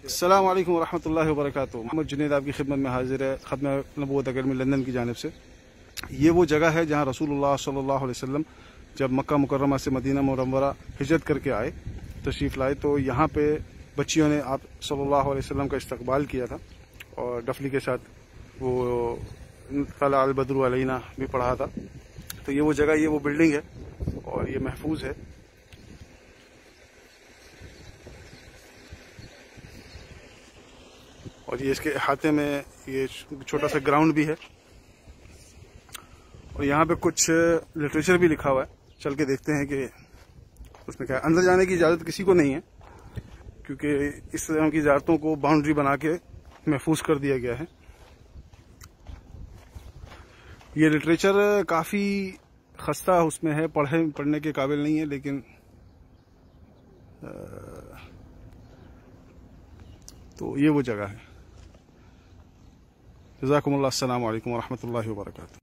अस्सलाम वालेकुम रहमतुल्लाहि व बरकातुहू। मोहम्मद जुनैद आपकी खिदमत में हाजिर है खत्म नबूवत अकेडमी लंदन की जानिब से। ये वो जगह है जहाँ रसूलुल्लाह सल्लल्लाहु अलैहि वसल्लम जब मक्का मुकर्रमा से मदीना मुनव्वरा हिजरत करके आए, तशरीफ़ लाए, तो यहाँ पे बच्चियों ने आप सल्लल्लाहु अलैहि वसल्लम का इस्तकबाल किया था और डफली के साथ वो तला अल बद्रु अलैना भी पढ़ा था। तो ये वो जगह, ये वो बिल्डिंग है और ये महफूज है। और ये इसके अहाते में ये छोटा सा ग्राउंड भी है और यहाँ पे कुछ लिटरेचर भी लिखा हुआ है। चल के देखते हैं कि उसमें क्या है। अंदर जाने की इजाज़त किसी को नहीं है क्योंकि इस तरह की इजाज़तों को बाउंड्री बना के महफूज कर दिया गया है। ये लिटरेचर काफ़ी खस्ता उसमें है, पढ़ने के काबिल नहीं है, लेकिन तो ये वो जगह है। जज़ाकुमुल्लाह, अस्सलामु अलैकुम व रहमतुल्लाहि व बरकातुहू।